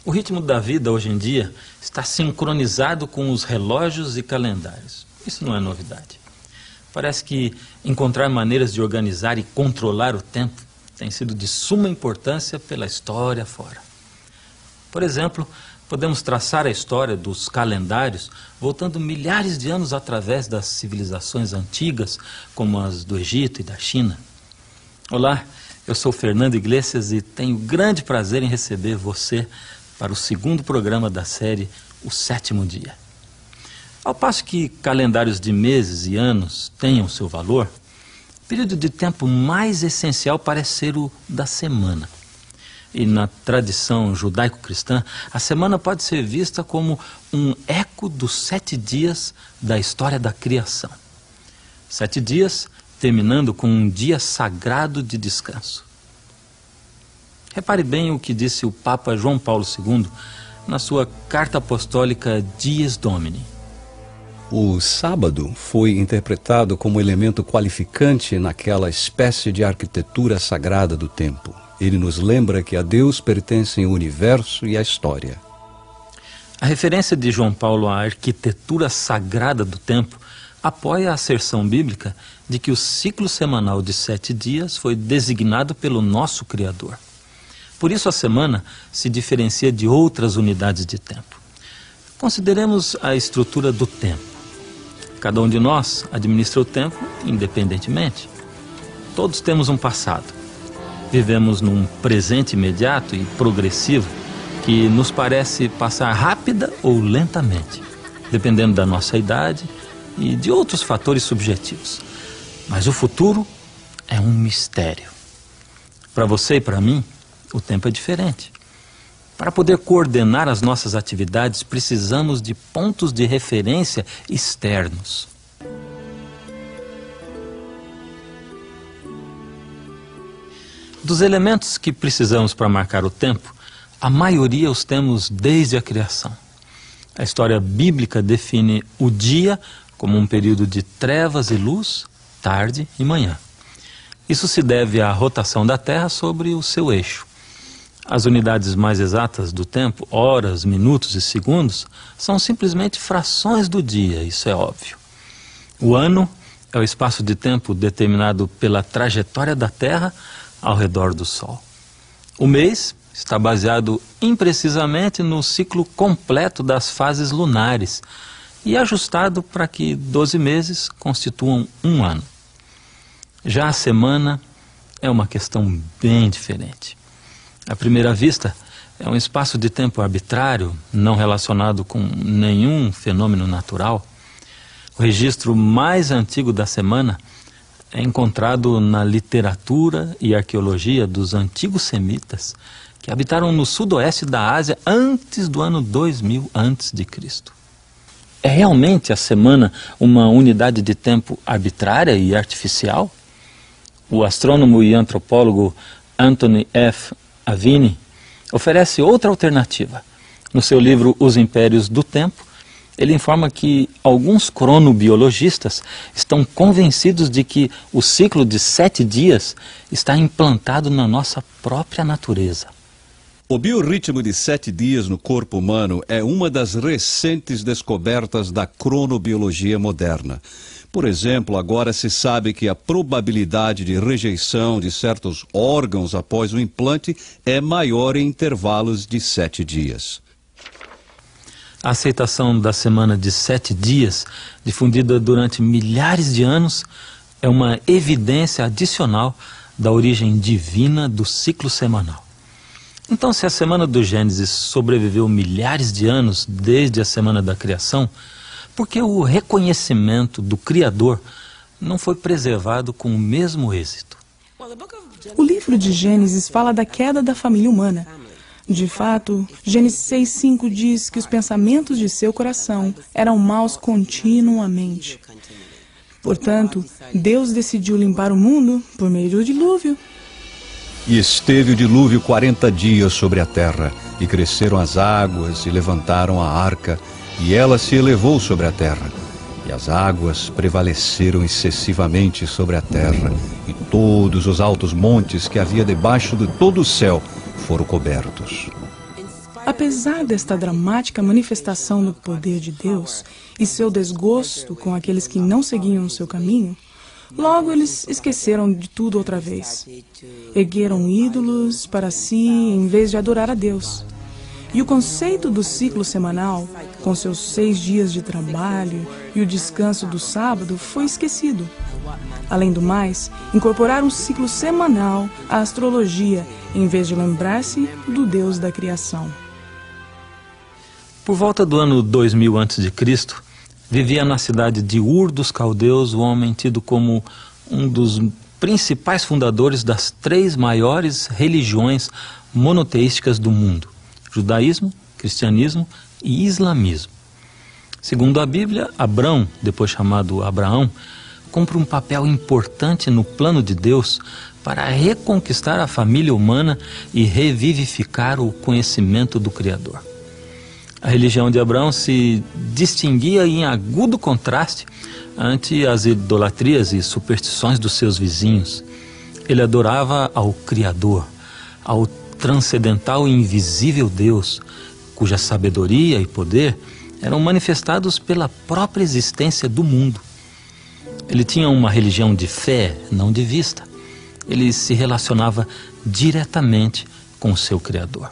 O ritmo da vida hoje em dia está sincronizado com os relógios e calendários. Isso não é novidade. Parece que encontrar maneiras de organizar e controlar o tempo tem sido de suma importância pela história fora. Por exemplo, podemos traçar a história dos calendários voltando milhares de anos através das civilizações antigas, como as do Egito e da China. Olá, eu sou Fernando Iglesias e tenho grande prazer em receber você para o segundo programa da série O Sétimo Dia. Ao passo que calendários de meses e anos tenham seu valor, o período de tempo mais essencial parece ser o da semana. E na tradição judaico-cristã, a semana pode ser vista como um eco dos 7 dias da história da criação. 7 dias terminando com um dia sagrado de descanso. Repare bem o que disse o Papa João Paulo II na sua carta apostólica Dies Domini. O sábado foi interpretado como elemento qualificante naquela espécie de arquitetura sagrada do tempo. Ele nos lembra que a Deus pertencem o universo e a história. A referência de João Paulo à arquitetura sagrada do tempo apoia a asserção bíblica de que o ciclo semanal de 7 dias foi designado pelo nosso Criador. Por isso a semana se diferencia de outras unidades de tempo. Consideremos a estrutura do tempo. Cada um de nós administra o tempo independentemente. Todos temos um passado. Vivemos num presente imediato e progressivo que nos parece passar rápida ou lentamente, dependendo da nossa idade e de outros fatores subjetivos. Mas o futuro é um mistério. Para você e para mim, o tempo é diferente. Para poder coordenar as nossas atividades, precisamos de pontos de referência externos. Dos elementos que precisamos para marcar o tempo, a maioria os temos desde a criação. A história bíblica define o dia como um período de trevas e luz, tarde e manhã. Isso se deve à rotação da Terra sobre o seu eixo. As unidades mais exatas do tempo, horas, minutos e segundos, são simplesmente frações do dia, isso é óbvio. O ano é o espaço de tempo determinado pela trajetória da Terra ao redor do Sol. O mês está baseado imprecisamente no ciclo completo das fases lunares e ajustado para que 12 meses constituam um ano. Já a semana é uma questão bem diferente. À primeira vista, é um espaço de tempo arbitrário, não relacionado com nenhum fenômeno natural. O registro mais antigo da semana é encontrado na literatura e arqueologia dos antigos semitas, que habitaram no sudoeste da Ásia antes do ano 2000 a.C. É realmente a semana uma unidade de tempo arbitrária e artificial? O astrônomo e antropólogo Anthony F. Avini oferece outra alternativa. No seu livro Os Impérios do Tempo, ele informa que alguns cronobiologistas estão convencidos de que o ciclo de 7 dias está implantado na nossa própria natureza. O biorritmo de 7 dias no corpo humano é uma das recentes descobertas da cronobiologia moderna. Por exemplo, agora se sabe que a probabilidade de rejeição de certos órgãos após o implante é maior em intervalos de 7 dias. A aceitação da semana de 7 dias, difundida durante milhares de anos, é uma evidência adicional da origem divina do ciclo semanal. Então, se a semana do Gênesis sobreviveu milhares de anos desde a semana da criação, por que o reconhecimento do Criador não foi preservado com o mesmo êxito? O livro de Gênesis fala da queda da família humana. De fato, Gênesis 6:5 diz que os pensamentos de seu coração eram maus continuamente. Portanto, Deus decidiu limpar o mundo por meio do dilúvio. E esteve o dilúvio 40 dias sobre a terra, e cresceram as águas, e levantaram a arca, e ela se elevou sobre a terra. E as águas prevaleceram excessivamente sobre a terra, e todos os altos montes que havia debaixo de todo o céu foram cobertos. Apesar desta dramática manifestação do poder de Deus e seu desgosto com aqueles que não seguiam o seu caminho, logo eles esqueceram de tudo outra vez. Ergueram ídolos para si em vez de adorar a Deus. E o conceito do ciclo semanal, com seus 6 dias de trabalho e o descanso do sábado, foi esquecido. Além do mais, incorporaram um ciclo semanal à astrologia, em vez de lembrar-se do Deus da criação. Por volta do ano 2000 a.C., vivia na cidade de Ur dos Caldeus o homem tido como um dos principais fundadores das 3 maiores religiões monoteísticas do mundo: judaísmo, cristianismo e islamismo. Segundo a Bíblia, Abrão, depois chamado Abraão, cumpre um papel importante no plano de Deus para reconquistar a família humana e revivificar o conhecimento do Criador. A religião de Abraão se distinguia em agudo contraste ante as idolatrias e superstições dos seus vizinhos. Ele adorava ao Criador, ao transcendental e invisível Deus, cuja sabedoria e poder eram manifestados pela própria existência do mundo. Ele tinha uma religião de fé, não de vista. Ele se relacionava diretamente com o seu Criador.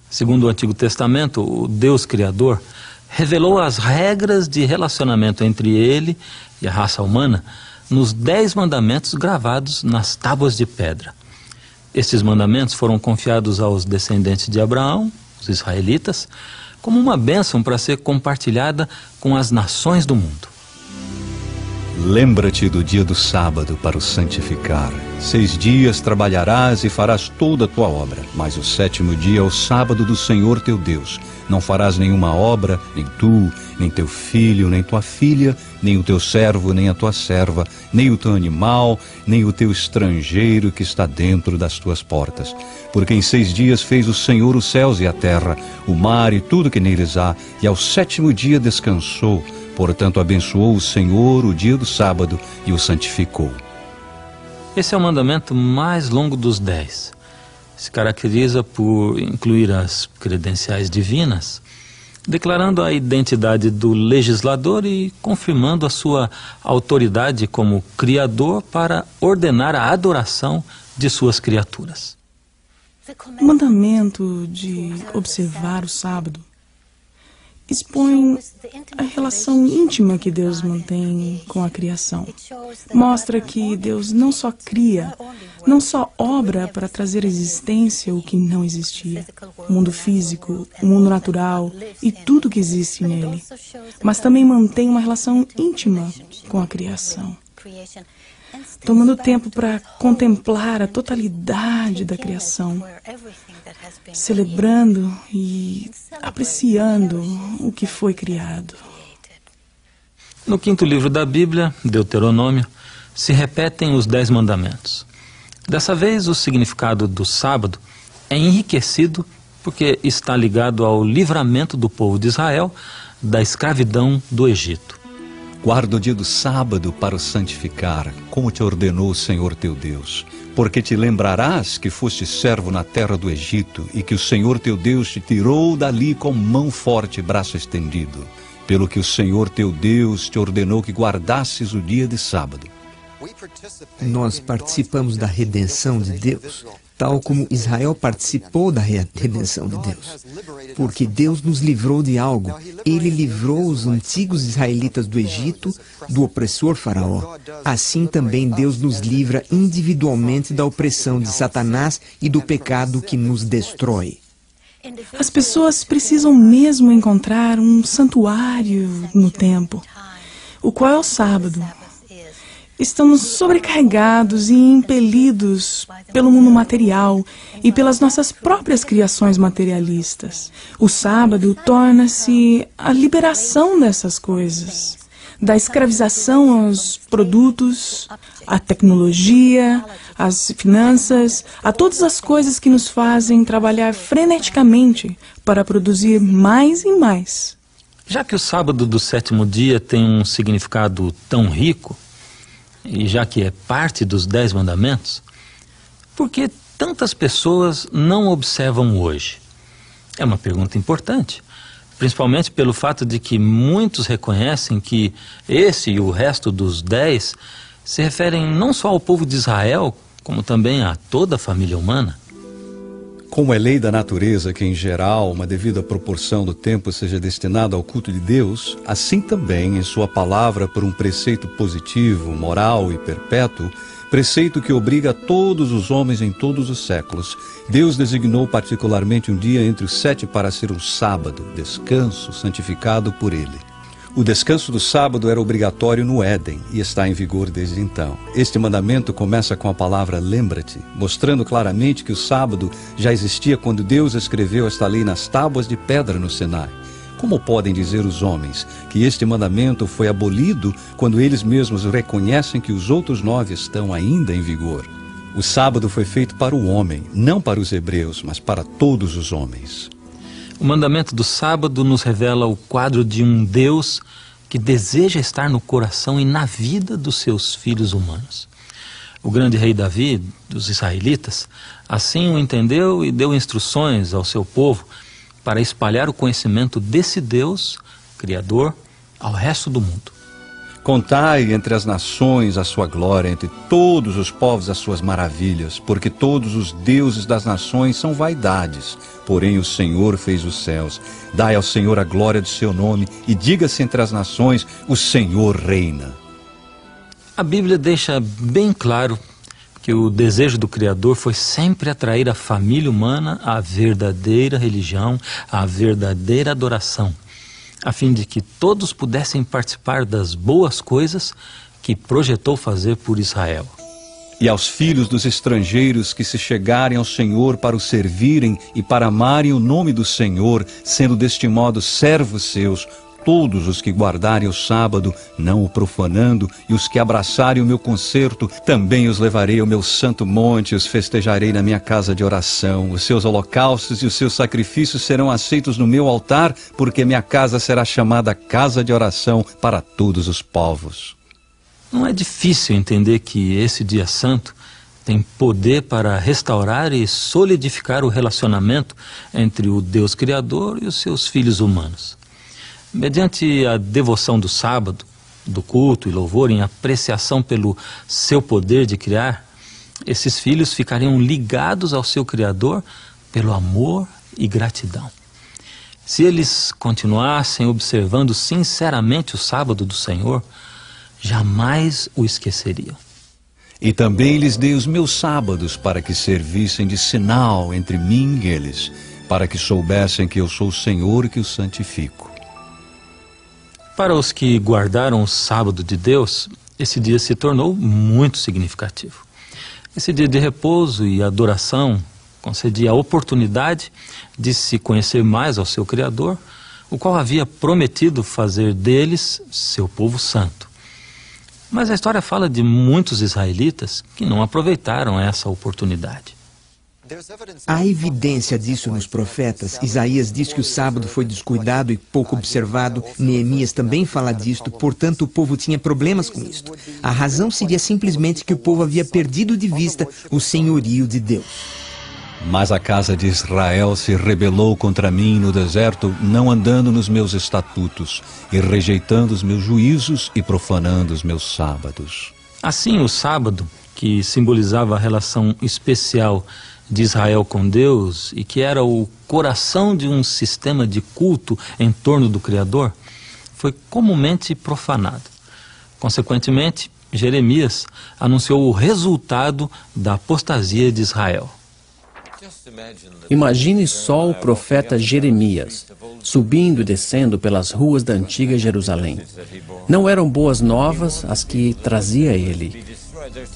Segundo o Antigo Testamento, o Deus Criador revelou as regras de relacionamento entre ele e a raça humana nos 10 mandamentos gravados nas tábuas de pedra. Estes mandamentos foram confiados aos descendentes de Abraão, os israelitas, como uma bênção para ser compartilhada com as nações do mundo. Lembra-te do dia do sábado para o santificar. 6 dias trabalharás e farás toda a tua obra, mas o 7º dia é o sábado do Senhor teu Deus. Não farás nenhuma obra, nem tu, nem teu filho, nem tua filha, nem o teu servo, nem a tua serva, nem o teu animal, nem o teu estrangeiro que está dentro das tuas portas. Porque em 6 dias fez o Senhor os céus e a terra, o mar e tudo que neles há, e ao 7º dia descansou. Portanto, abençoou o Senhor o dia do sábado e o santificou. Esse é o mandamento mais longo dos 10. Se caracteriza por incluir as credenciais divinas, declarando a identidade do legislador e confirmando a sua autoridade como criador para ordenar a adoração de suas criaturas. O mandamento de observar o sábado expõe a relação íntima que Deus mantém com a criação. Mostra que Deus não só cria, não só obra para trazer à existência o que não existia, o mundo físico, o mundo natural e tudo que existe nele, mas também mantém uma relação íntima com a criação, tomando tempo para contemplar a totalidade da criação, celebrando e apreciando o que foi criado. No 5º livro da Bíblia, Deuteronômio, se repetem os 10 mandamentos. Dessa vez, o significado do sábado é enriquecido porque está ligado ao livramento do povo de Israel da escravidão do Egito. Guarda o dia do sábado para o santificar, como te ordenou o Senhor teu Deus. Porque te lembrarás que foste servo na terra do Egito e que o Senhor teu Deus te tirou dali com mão forte e braço estendido. Pelo que o Senhor teu Deus te ordenou que guardasses o dia de sábado. Nós participamos da redenção de Deus tal como Israel participou da redenção de Deus. Porque Deus nos livrou de algo. Ele livrou os antigos israelitas do Egito, do opressor Faraó. Assim também Deus nos livra individualmente da opressão de Satanás e do pecado que nos destrói. As pessoas precisam mesmo encontrar um santuário no tempo, o qual é o sábado. Estamos sobrecarregados e impelidos pelo mundo material e pelas nossas próprias criações materialistas. O sábado torna-se a liberação dessas coisas, da escravização aos produtos, à tecnologia, às finanças, a todas as coisas que nos fazem trabalhar freneticamente para produzir mais e mais. Já que o sábado do sétimo dia tem um significado tão rico, e já que é parte dos 10 mandamentos, por que tantas pessoas não observam hoje? É uma pergunta importante, principalmente pelo fato de que muitos reconhecem que esse e o resto dos 10 se referem não só ao povo de Israel, como também a toda a família humana. Como é lei da natureza que, em geral, uma devida proporção do tempo seja destinada ao culto de Deus, assim também, em sua palavra, por um preceito positivo, moral e perpétuo, preceito que obriga a todos os homens em todos os séculos, Deus designou particularmente um dia entre os 7 para ser um sábado, descanso, santificado por Ele. O descanso do sábado era obrigatório no Éden e está em vigor desde então. Este mandamento começa com a palavra lembra-te, mostrando claramente que o sábado já existia quando Deus escreveu esta lei nas tábuas de pedra no Sinai. Como podem dizer os homens que este mandamento foi abolido quando eles mesmos reconhecem que os outros 9 estão ainda em vigor? O sábado foi feito para o homem, não para os hebreus, mas para todos os homens. O mandamento do sábado nos revela o quadro de um Deus que deseja estar no coração e na vida dos seus filhos humanos. O grande rei Davi, dos israelitas, assim o entendeu e deu instruções ao seu povo para espalhar o conhecimento desse Deus, Criador, ao resto do mundo. Contai entre as nações a sua glória, entre todos os povos as suas maravilhas, porque todos os deuses das nações são vaidades, porém o Senhor fez os céus. Dai ao Senhor a glória do seu nome e diga-se entre as nações, o Senhor reina. A Bíblia deixa bem claro que o desejo do Criador foi sempre atrair a família humana à verdadeira religião, à verdadeira adoração, a fim de que todos pudessem participar das boas coisas que projetou fazer por Israel. E aos filhos dos estrangeiros que se chegarem ao Senhor para o servirem e para amarem o nome do Senhor, sendo deste modo servos seus, todos os que guardarem o sábado, não o profanando, e os que abraçarem o meu concerto, também os levarei ao meu santo monte, os festejarei na minha casa de oração. Os seus holocaustos e os seus sacrifícios serão aceitos no meu altar, porque minha casa será chamada casa de oração para todos os povos. Não é difícil entender que esse dia santo tem poder para restaurar e solidificar o relacionamento entre o Deus Criador e os seus filhos humanos. Mediante a devoção do sábado, do culto e louvor em apreciação pelo seu poder de criar, esses filhos ficariam ligados ao seu Criador pelo amor e gratidão. Se eles continuassem observando sinceramente o sábado do Senhor, jamais o esqueceriam. E também lhes dei os meus sábados para que servissem de sinal entre mim e eles, para que soubessem que eu sou o Senhor que os santifico. Para os que guardaram o sábado de Deus, esse dia se tornou muito significativo. Esse dia de repouso e adoração concedia a oportunidade de se conhecer mais ao seu Criador, o qual havia prometido fazer deles seu povo santo. Mas a história fala de muitos israelitas que não aproveitaram essa oportunidade. Há evidência disso nos profetas. Isaías diz que o sábado foi descuidado e pouco observado. Neemias também fala disto, portanto o povo tinha problemas com isto. A razão seria simplesmente que o povo havia perdido de vista o senhorio de Deus. Mas a casa de Israel se rebelou contra mim no deserto, não andando nos meus estatutos, e rejeitando os meus juízos e profanando os meus sábados. Assim, o sábado, que simbolizava a relação especial de Israel com Deus e que era o coração de um sistema de culto em torno do Criador, foi comumente profanado. Consequentemente, Jeremias anunciou o resultado da apostasia de Israel. Imagine só o profeta Jeremias, subindo e descendo pelas ruas da antiga Jerusalém. Não eram boas novas as que trazia ele.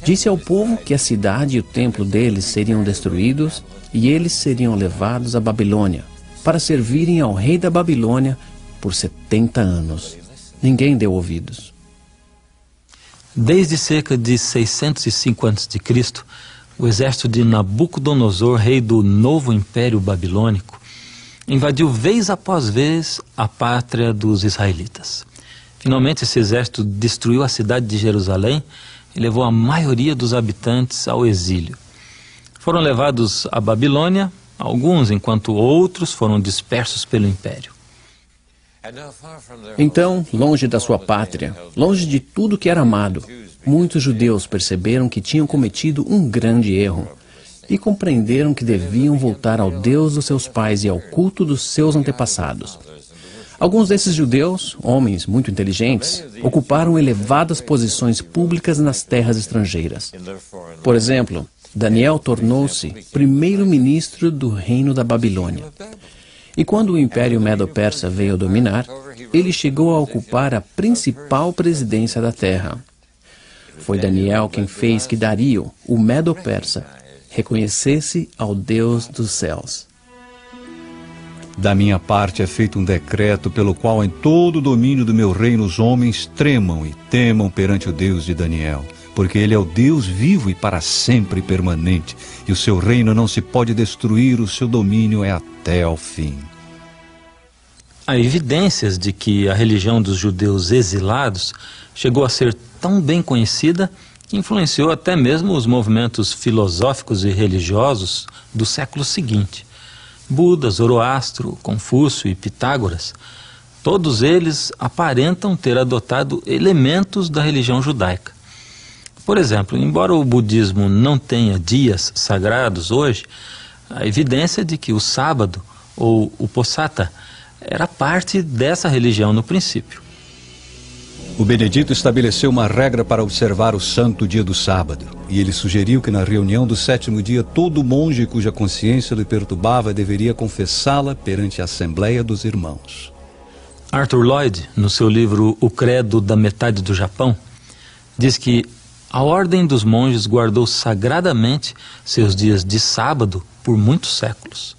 Disse ao povo que a cidade e o templo deles seriam destruídos e eles seriam levados à Babilônia, para servirem ao rei da Babilônia por 70 anos. Ninguém deu ouvidos. Desde cerca de 605 a.C., o exército de Nabucodonosor, rei do novo império babilônico, invadiu vez após vez a pátria dos israelitas. Finalmente, esse exército destruiu a cidade de Jerusalém e levou a maioria dos habitantes ao exílio. Foram levados à Babilônia, alguns, enquanto outros foram dispersos pelo império. Então, longe da sua pátria, longe de tudo que era amado, muitos judeus perceberam que tinham cometido um grande erro e compreenderam que deviam voltar ao Deus dos seus pais e ao culto dos seus antepassados. Alguns desses judeus, homens muito inteligentes, ocuparam elevadas posições públicas nas terras estrangeiras. Por exemplo, Daniel tornou-se primeiro-ministro do reino da Babilônia. E quando o Império Medo-Persa veio dominar, ele chegou a ocupar a principal presidência da terra. Foi Daniel quem fez que Dario, o Medo-Persa, reconhecesse ao Deus dos céus. Da minha parte é feito um decreto pelo qual em todo o domínio do meu reino os homens tremam e temam perante o Deus de Daniel, porque ele é o Deus vivo e para sempre permanente, e o seu reino não se pode destruir, o seu domínio é até ao fim. Há evidências de que a religião dos judeus exilados chegou a ser tão bem conhecida que influenciou até mesmo os movimentos filosóficos e religiosos do século seguinte. Buda, Zoroastro, Confúcio e Pitágoras, todos eles aparentam ter adotado elementos da religião judaica. Por exemplo, embora o budismo não tenha dias sagrados hoje, há evidência de que o sábado, ou o Posata, era parte dessa religião no princípio. O Benedito estabeleceu uma regra para observar o santo dia do sábado, e ele sugeriu que na reunião do 7º dia todo monge cuja consciência lhe perturbava deveria confessá-la perante a Assembleia dos Irmãos. Arthur Lloyd, no seu livro O Credo da Metade do Japão, diz que a Ordem dos Monges guardou sagradamente seus dias de sábado por muitos séculos.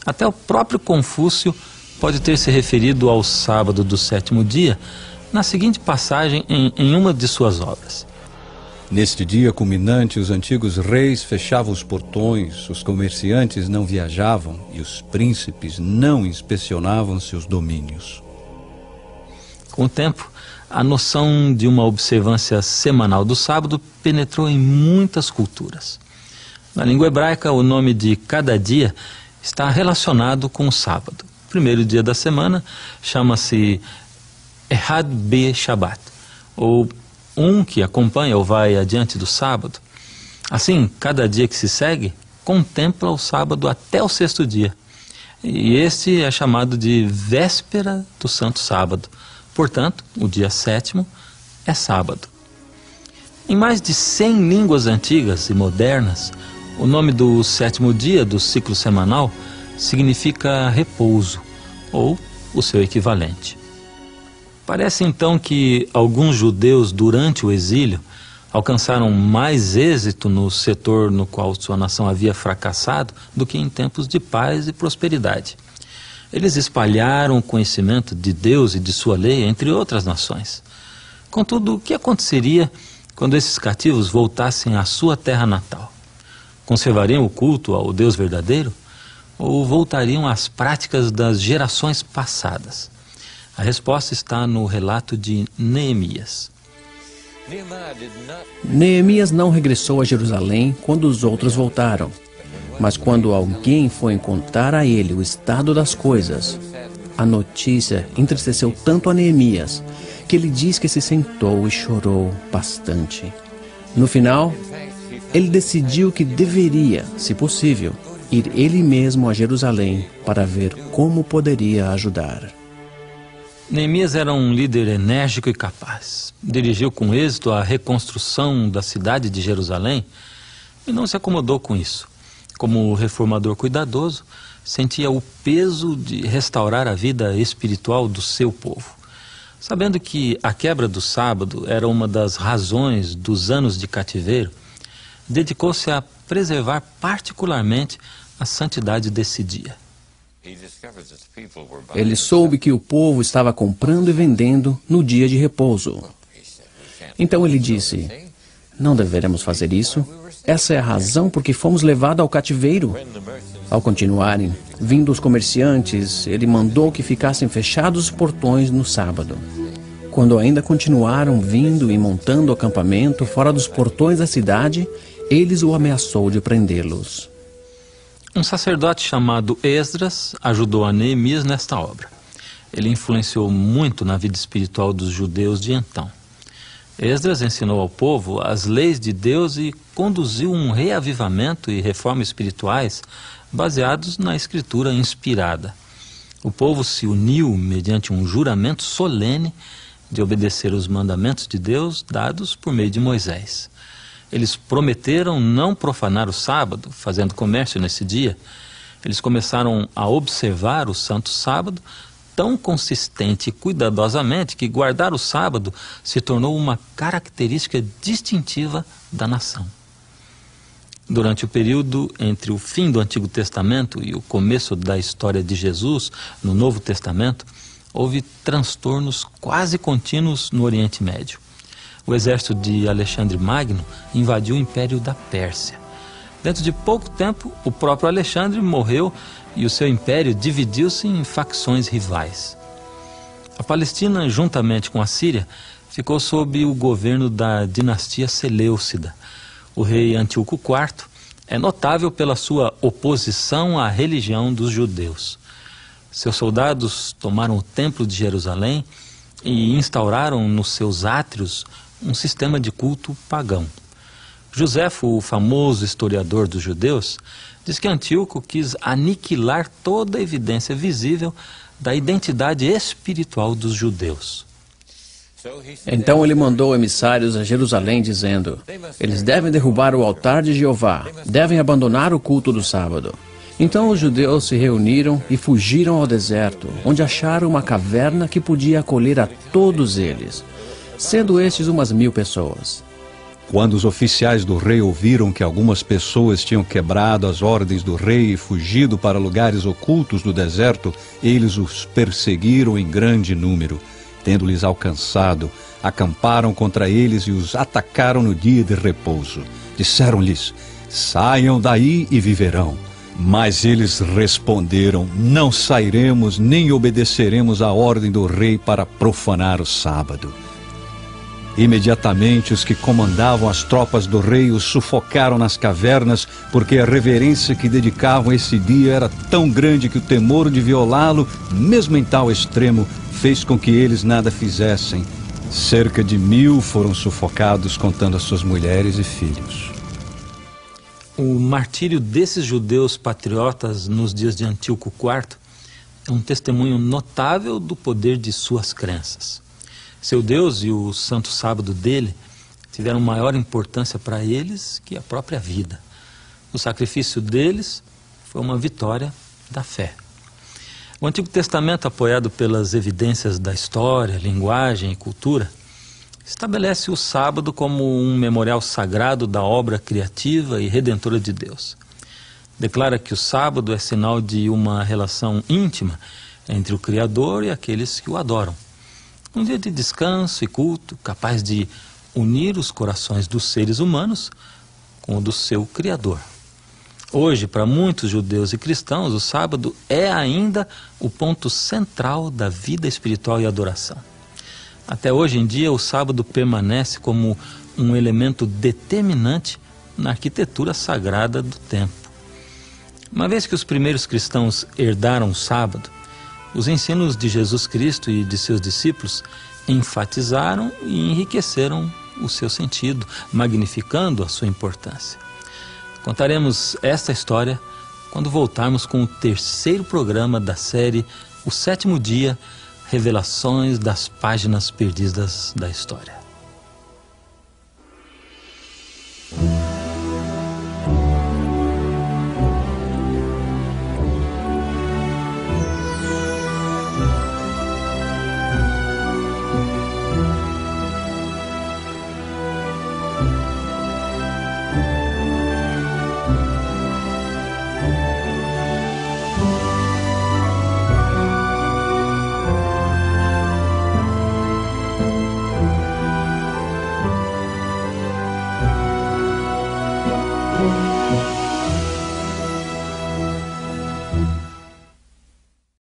Até o próprio Confúcio pode ter se referido ao sábado do 7º dia na seguinte passagem em uma de suas obras. Neste dia culminante, os antigos reis fechavam os portões, os comerciantes não viajavam e os príncipes não inspecionavam seus domínios. Com o tempo, a noção de uma observância semanal do sábado penetrou em muitas culturas. Na língua hebraica, o nome de cada dia está relacionado com o sábado. O primeiro dia da semana chama-se Ehad Be-Shabbat, ou um que acompanha ou vai adiante do sábado. Assim, cada dia que se segue contempla o sábado até o 6º dia. E este é chamado de véspera do Santo Sábado. Portanto, o dia 7º é sábado. Em mais de 100 línguas antigas e modernas, o nome do 7º dia do ciclo semanal significa repouso, ou o seu equivalente. Parece então que alguns judeus durante o exílio alcançaram mais êxito no setor no qual sua nação havia fracassado do que em tempos de paz e prosperidade. Eles espalharam o conhecimento de Deus e de sua lei entre outras nações. Contudo, o que aconteceria quando esses cativos voltassem à sua terra natal? Conservariam o culto ao Deus verdadeiro? Ou voltariam às práticas das gerações passadas? A resposta está no relato de Neemias. Neemias não regressou a Jerusalém quando os outros voltaram, mas quando alguém foi contar a ele o estado das coisas, a notícia entristeceu tanto a Neemias que ele diz que se sentou e chorou bastante. No final, ele decidiu que deveria, se possível, ir ele mesmo a Jerusalém para ver como poderia ajudar. Neemias era um líder enérgico e capaz. Dirigiu com êxito a reconstrução da cidade de Jerusalém e não se acomodou com isso. Como reformador cuidadoso, sentia o peso de restaurar a vida espiritual do seu povo. Sabendo que a quebra do sábado era uma das razões dos anos de cativeiro, dedicou-se a preservar particularmente a santidade desse dia. Ele soube que o povo estava comprando e vendendo no dia de repouso. Então ele disse: não deveremos fazer isso. Essa é a razão por que fomos levados ao cativeiro. Ao continuarem vindo os comerciantes, ele mandou que ficassem fechados os portões no sábado. Quando ainda continuaram vindo e montando o acampamento fora dos portões da cidade, eles o ameaçou de prendê-los. Um sacerdote chamado Esdras ajudou a Neemias nesta obra. Ele influenciou muito na vida espiritual dos judeus de então. Esdras ensinou ao povo as leis de Deus e conduziu um reavivamento e reforma espirituais baseados na escritura inspirada. O povo se uniu mediante um juramento solene de obedecer os mandamentos de Deus dados por meio de Moisés. Eles prometeram não profanar o sábado, fazendo comércio nesse dia. Eles começaram a observar o santo sábado tão consistente e cuidadosamente que guardar o sábado se tornou uma característica distintiva da nação. Durante o período entre o fim do Antigo Testamento e o começo da história de Jesus no Novo Testamento, houve transtornos quase contínuos no Oriente Médio. O exército de Alexandre Magno invadiu o Império da Pérsia. Dentro de pouco tempo, o próprio Alexandre morreu e o seu império dividiu-se em facções rivais. A Palestina, juntamente com a Síria, ficou sob o governo da dinastia Seleucida. O rei Antíoco IV é notável pela sua oposição à religião dos judeus. Seus soldados tomaram o templo de Jerusalém e instauraram nos seus átrios um sistema de culto pagão. Joséfo, o famoso historiador dos judeus, diz que Antíoco quis aniquilar toda a evidência visível da identidade espiritual dos judeus. Então ele mandou emissários a Jerusalém dizendo: eles devem derrubar o altar de Jeová, devem abandonar o culto do sábado. Então os judeus se reuniram e fugiram ao deserto, onde acharam uma caverna que podia acolher a todos eles, sendo estes umas 1000 pessoas. Quando os oficiais do rei ouviram que algumas pessoas tinham quebrado as ordens do rei e fugido para lugares ocultos do deserto, eles os perseguiram em grande número. Tendo-lhes alcançado, acamparam contra eles e os atacaram no dia de repouso. Disseram-lhes: saiam daí e viverão. Mas eles responderam: não sairemos nem obedeceremos à ordem do rei para profanar o sábado. Imediatamente os que comandavam as tropas do rei os sufocaram nas cavernas, porque a reverência que dedicavam a esse dia era tão grande que o temor de violá-lo, mesmo em tal extremo, fez com que eles nada fizessem. Cerca de 1000 foram sufocados, contando as suas mulheres e filhos. O martírio desses judeus patriotas nos dias de Antíoco IV é um testemunho notável do poder de suas crenças. Seu Deus e o santo sábado dele tiveram maior importância para eles que a própria vida. O sacrifício deles foi uma vitória da fé. O Antigo Testamento, apoiado pelas evidências da história, linguagem e cultura, estabelece o sábado como um memorial sagrado da obra criativa e redentora de Deus. Declara que o sábado é sinal de uma relação íntima entre o Criador e aqueles que o adoram. Um dia de descanso e culto, capaz de unir os corações dos seres humanos com o do seu Criador. Hoje, para muitos judeus e cristãos, o sábado é ainda o ponto central da vida espiritual e adoração. Até hoje em dia, o sábado permanece como um elemento determinante na arquitetura sagrada do templo. Uma vez que os primeiros cristãos herdaram o sábado, os ensinos de Jesus Cristo e de seus discípulos enfatizaram e enriqueceram o seu sentido, magnificando a sua importância. Contaremos esta história quando voltarmos com o terceiro programa da série O Sétimo Dia, Revelações das Páginas Perdidas da História.